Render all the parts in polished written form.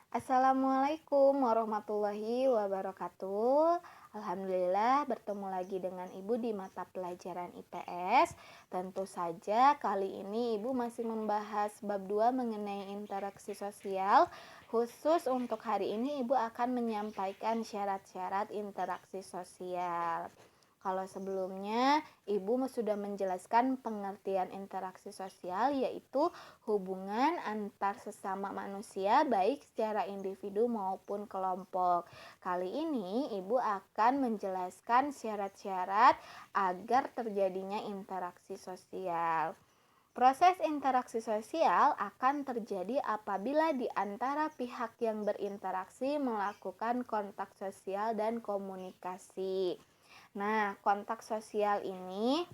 Assalamualaikum warahmatullahi wabarakatuh. Alhamdulillah bertemu lagi dengan Ibu di mata pelajaran IPS. Tentu saja kali ini Ibu masih membahas bab 2 mengenai interaksi sosial. Khusus untuk hari ini Ibu akan menyampaikan syarat-syarat interaksi sosial. Kalau sebelumnya Ibu sudah menjelaskan pengertian interaksi sosial, yaitu hubungan antar sesama manusia baik secara individu maupun kelompok. Kali ini Ibu akan menjelaskan syarat-syarat agar terjadinya interaksi sosial. Proses interaksi sosial akan terjadi apabila di antara pihak yang berinteraksi melakukan kontak sosial dan komunikasi. Nah, kontak sosial ini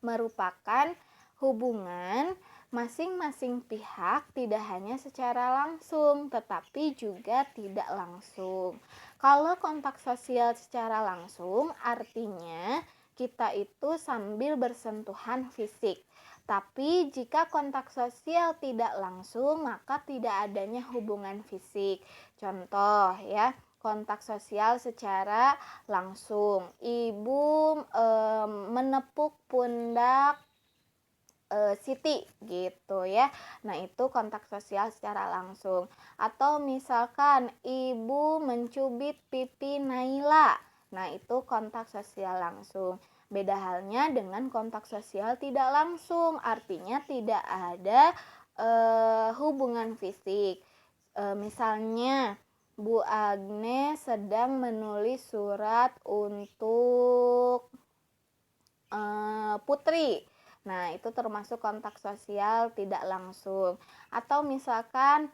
merupakan hubungan masing-masing pihak tidak hanya secara langsung, tetapi juga tidak langsung. Kalau kontak sosial secara langsung, artinya kita itu sambil bersentuhan fisik. Tapi jika kontak sosial tidak langsung, maka tidak adanya hubungan fisik. Contoh ya, kontak sosial secara langsung. Ibu menepuk pundak Siti gitu ya. Nah, itu kontak sosial secara langsung. Atau misalkan ibu mencubit pipi Naila. Nah, itu kontak sosial langsung. Beda halnya dengan kontak sosial tidak langsung. Artinya tidak ada hubungan fisik. Misalnya Bu Agnes sedang menulis surat untuk Putri. Nah, itu termasuk kontak sosial tidak langsung. Atau misalkan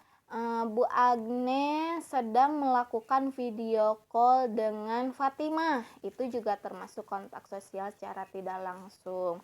Bu Agnes sedang melakukan video call dengan Fatimah. Itu juga termasuk kontak sosial secara tidak langsung.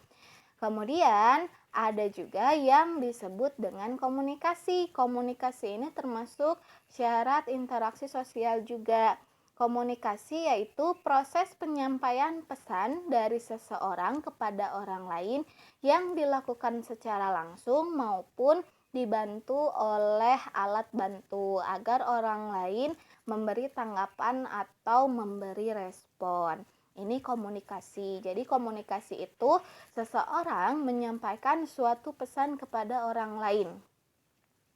Kemudian ada juga yang disebut dengan komunikasi. Komunikasi ini termasuk syarat interaksi sosial juga. Komunikasi yaitu proses penyampaian pesan dari seseorang kepada orang lain yang dilakukan secara langsung maupun dibantu oleh alat bantu agar orang lain memberi tanggapan atau memberi respon. Ini komunikasi. Jadi komunikasi itu seseorang menyampaikan suatu pesan kepada orang lain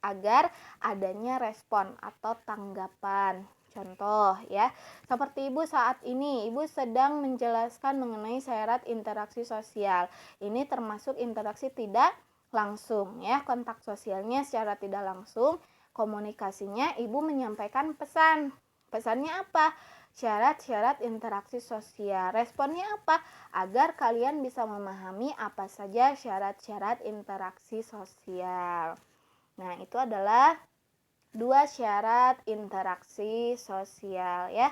agar adanya respon atau tanggapan. Contoh ya, seperti Ibu saat ini, Ibu sedang menjelaskan mengenai syarat interaksi sosial. Ini termasuk interaksi tidak langsung ya, kontak sosialnya secara tidak langsung, komunikasinya Ibu menyampaikan pesan. Pesannya apa? Syarat-syarat interaksi sosial. Responnya apa? Agar kalian bisa memahami apa saja syarat-syarat interaksi sosial. Nah, itu adalah 2 syarat interaksi sosial ya.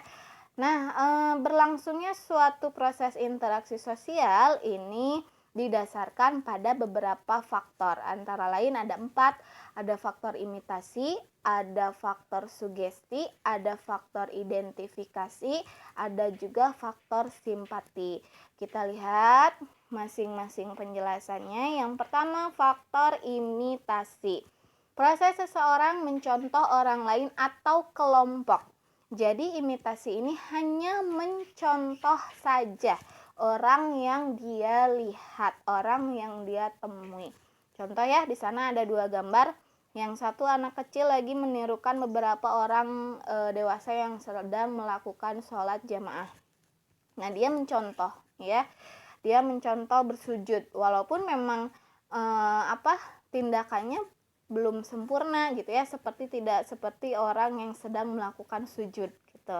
Nah, berlangsungnya suatu proses interaksi sosial ini didasarkan pada beberapa faktor. Antara lain ada 4, ada faktor imitasi, ada faktor sugesti, ada faktor identifikasi, ada juga faktor simpati. Kita lihat masing-masing penjelasannya. Yang pertama, faktor imitasi. Proses seseorang mencontoh orang lain atau kelompok. Jadi imitasi ini hanya mencontoh saja orang yang dia lihat, orang yang dia temui. Contoh ya, di sana ada 2 gambar. Yang satu anak kecil lagi menirukan beberapa orang dewasa yang sedang melakukan sholat jamaah. Nah, dia mencontoh ya. Dia mencontoh bersujud walaupun memang tindakannya belum sempurna gitu ya, tidak seperti orang yang sedang melakukan sujud gitu.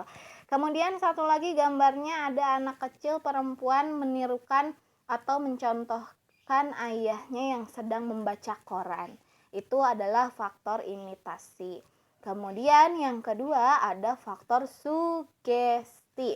Kemudian satu lagi gambarnya ada anak kecil perempuan menirukan atau mencontohkan ayahnya yang sedang membaca koran. Itu adalah faktor imitasi. Kemudian yang kedua ada faktor sugesti.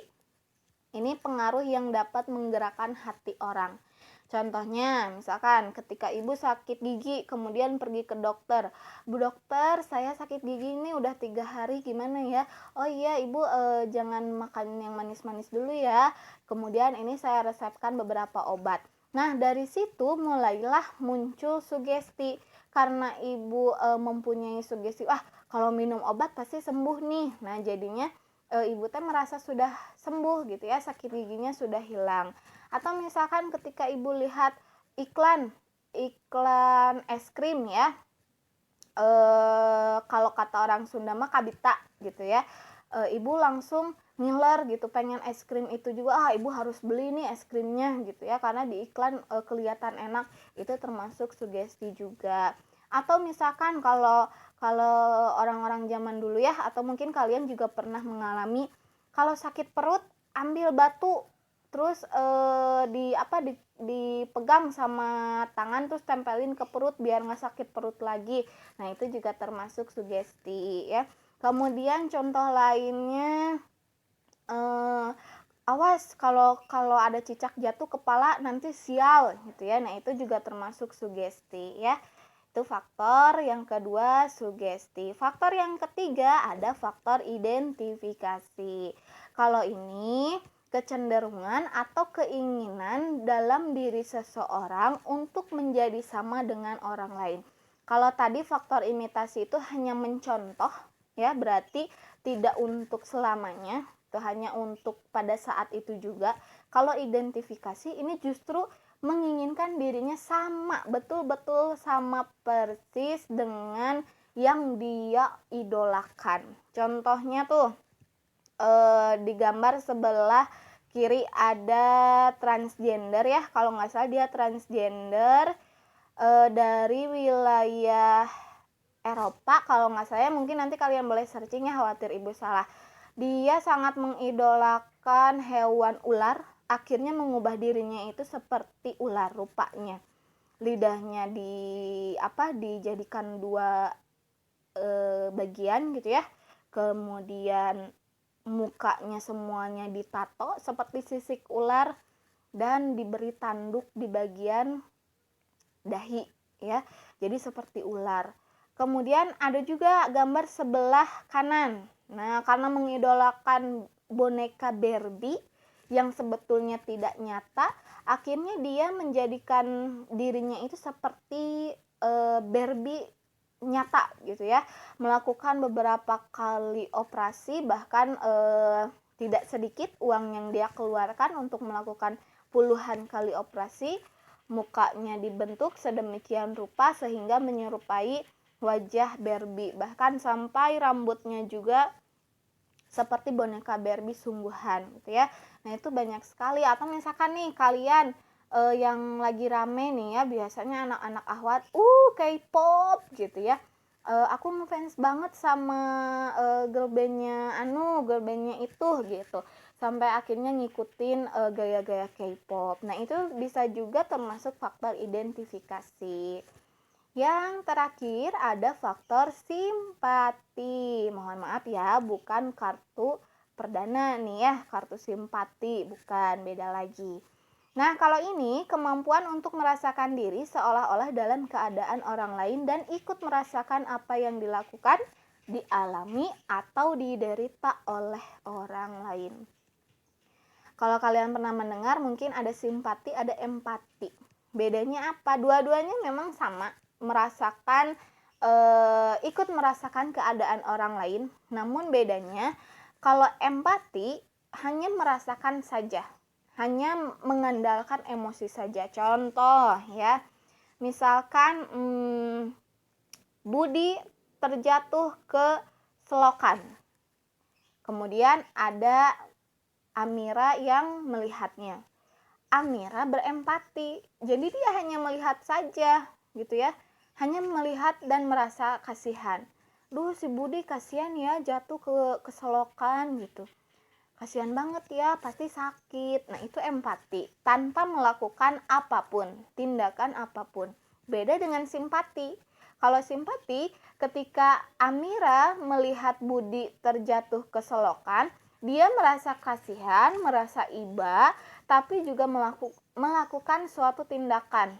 Ini pengaruh yang dapat menggerakkan hati orang. Contohnya, misalkan ketika ibu sakit gigi, kemudian pergi ke dokter. Bu dokter, saya sakit gigi ini udah 3 hari, gimana ya? Oh iya, ibu jangan makan yang manis-manis dulu ya. Kemudian ini saya resepkan beberapa obat. Nah, dari situ mulailah muncul sugesti. karena ibu mempunyai sugesti, ah kalau minum obat pasti sembuh nih. Nah jadinya ibu teh merasa sudah sembuh gitu ya, sakit giginya sudah hilang. Atau misalkan ketika ibu lihat iklan es krim ya, kalau kata orang Sunda mah kabita gitu ya, ibu langsung ngiler gitu pengen es krim itu juga, ibu harus beli nih es krimnya gitu ya, karena di iklan kelihatan enak, itu termasuk sugesti juga. Atau misalkan kalau kalau orang-orang zaman dulu ya, atau mungkin kalian juga pernah mengalami, kalau sakit perut ambil batu terus dipegang sama tangan terus tempelin ke perut biar nggak sakit perut lagi. Nah itu juga termasuk sugesti ya. Kemudian contoh lainnya, awas kalau kalau ada cicak jatuh kepala nanti sial gitu ya. Nah itu juga termasuk sugesti ya. Itu faktor yang kedua, sugesti. Faktor yang ketiga ada faktor identifikasi. Kalau ini kecenderungan atau keinginan dalam diri seseorang untuk menjadi sama dengan orang lain. Kalau tadi faktor imitasi itu hanya mencontoh ya, berarti tidak untuk selamanya, itu hanya untuk pada saat itu juga. Kalau identifikasi ini justru menginginkan dirinya sama, betul-betul sama persis dengan yang dia idolakan. Contohnya tuh di gambar sebelah kiri ada transgender ya, kalau nggak salah dia transgender dari wilayah Eropa kalau nggak salah, mungkin nanti kalian boleh searching ya, khawatir ibu salah. Dia sangat mengidolakan hewan ular, akhirnya mengubah dirinya itu seperti ular rupanya. Lidahnya dijadikan dua bagian gitu ya, kemudian mukanya semuanya ditato seperti sisik ular dan diberi tanduk di bagian dahi ya, jadi seperti ular. Kemudian ada juga gambar sebelah kanan. Nah, karena mengidolakan boneka Barbie yang sebetulnya tidak nyata, akhirnya dia menjadikan dirinya itu seperti Barbie nyata gitu ya, melakukan beberapa kali operasi, bahkan tidak sedikit uang yang dia keluarkan untuk melakukan puluhan kali operasi. Mukanya dibentuk sedemikian rupa sehingga menyerupai wajah Barbie, bahkan sampai rambutnya juga seperti boneka Barbie sungguhan gitu ya. Nah itu banyak sekali. Atau misalkan nih kalian yang lagi rame nih ya, biasanya anak-anak ahwat K-pop gitu ya, aku ngefans banget sama girl bandnya itu gitu, sampai akhirnya ngikutin gaya-gaya K-pop. Nah itu bisa juga termasuk faktor identifikasi. Yang terakhir ada faktor simpati. Mohon maaf ya, bukan kartu perdana nih ya, kartu simpati bukan, beda lagi. Nah, kalau ini kemampuan untuk merasakan diri seolah-olah dalam keadaan orang lain dan ikut merasakan apa yang dilakukan, dialami, atau diderita oleh orang lain. Kalau kalian pernah mendengar, mungkin ada simpati, ada empati. Bedanya apa? Dua-duanya memang sama, merasakan, ikut merasakan keadaan orang lain. Namun bedanya, kalau empati hanya merasakan saja, hanya mengandalkan emosi saja. Contoh ya, misalkan Budi terjatuh ke selokan, kemudian ada Amira yang melihatnya. Amira berempati, jadi dia hanya melihat saja gitu ya, hanya melihat dan merasa kasihan. Duh si Budi kasihan ya jatuh ke selokan gitu, kasihan banget ya, pasti sakit. Nah itu empati, tanpa melakukan apapun, tindakan apapun. Beda dengan simpati. Kalau simpati, ketika Amira melihat Budi terjatuh ke selokan, dia merasa kasihan, merasa iba, tapi juga melakukan suatu tindakan.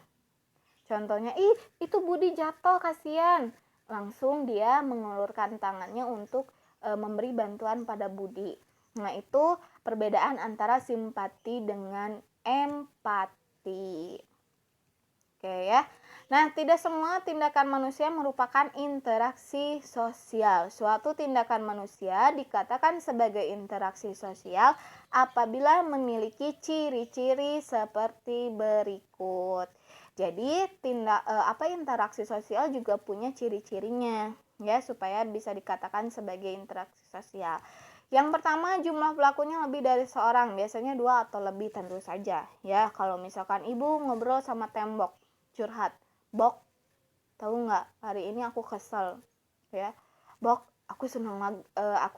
Contohnya, itu Budi jatuh, kasihan. Langsung dia mengulurkan tangannya untuk memberi bantuan pada Budi. Nah, itu perbedaan antara simpati dengan empati. Oke ya. Nah, tidak semua tindakan manusia merupakan interaksi sosial. Suatu tindakan manusia dikatakan sebagai interaksi sosial apabila memiliki ciri-ciri seperti berikut. Jadi, interaksi sosial juga punya ciri-cirinya, ya, supaya bisa dikatakan sebagai interaksi sosial. Yang pertama, jumlah pelakunya lebih dari seorang, biasanya 2 atau lebih tentu saja. Ya, kalau misalkan ibu ngobrol sama tembok, curhat, "Bok, tahu nggak, hari ini aku kesel," ya. "Bok, aku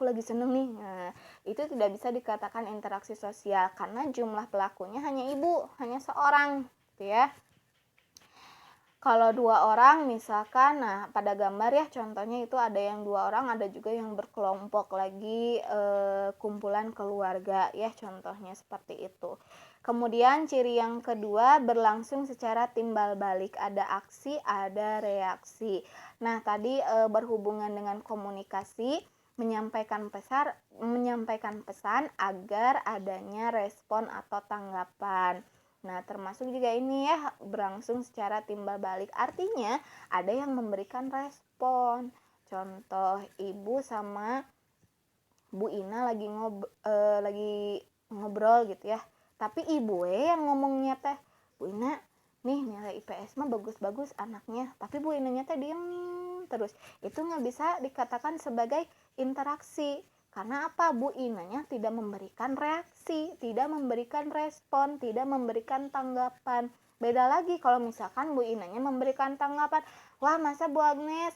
lagi seneng nih." Nah, itu tidak bisa dikatakan interaksi sosial karena jumlah pelakunya hanya ibu, hanya seorang, gitu ya. Kalau 2 orang misalkan, nah pada gambar ya contohnya itu ada yang 2 orang, ada juga yang berkelompok lagi, kumpulan keluarga ya, contohnya seperti itu. Kemudian ciri yang kedua, berlangsung secara timbal balik, ada aksi, ada reaksi. Nah tadi, berhubungan dengan komunikasi, menyampaikan pesan agar adanya respon atau tanggapan. Nah, termasuk juga ini ya, berlangsung secara timbal balik. Artinya, ada yang memberikan respon. Contoh, ibu sama Bu Ina lagi ngobrol gitu ya. Tapi ibu yang ngomongnya teh, "Bu Ina, nih nilai IPS mah bagus-bagus anaknya." Tapi Bu Inanya teh diem terus. Itu nggak bisa dikatakan sebagai interaksi. Karena apa? Bu Inanya tidak memberikan reaksi, tidak memberikan respon, tidak memberikan tanggapan. Beda lagi kalau misalkan Bu Inanya memberikan tanggapan, "Wah, masa Bu Agnes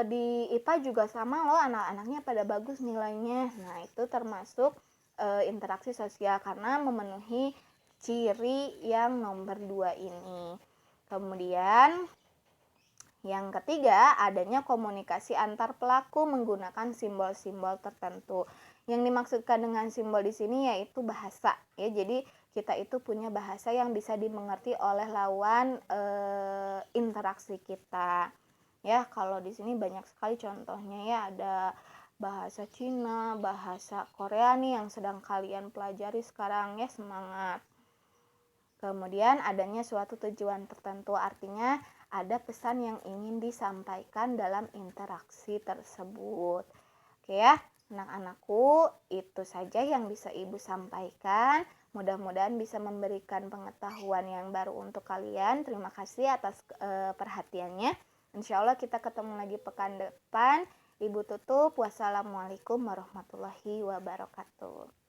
di IPA juga sama loh, anak-anaknya pada bagus nilainya." Nah, itu termasuk interaksi sosial karena memenuhi ciri yang nomor 2 ini. Kemudian yang ketiga, adanya komunikasi antar pelaku menggunakan simbol-simbol tertentu. Yang dimaksudkan dengan simbol di sini yaitu bahasa, ya. Jadi kita itu punya bahasa yang bisa dimengerti oleh lawan interaksi kita. Ya, kalau di sini banyak sekali contohnya ya, ada bahasa Cina, bahasa Korea nih yang sedang kalian pelajari sekarang ya, semangat. Kemudian adanya suatu tujuan tertentu, artinya ada pesan yang ingin disampaikan dalam interaksi tersebut. Oke ya, anak-anakku, itu saja yang bisa Ibu sampaikan. Mudah-mudahan bisa memberikan pengetahuan yang baru untuk kalian. Terima kasih atas perhatiannya. Insya Allah kita ketemu lagi pekan depan. Ibu tutup. Wassalamualaikum warahmatullahi wabarakatuh.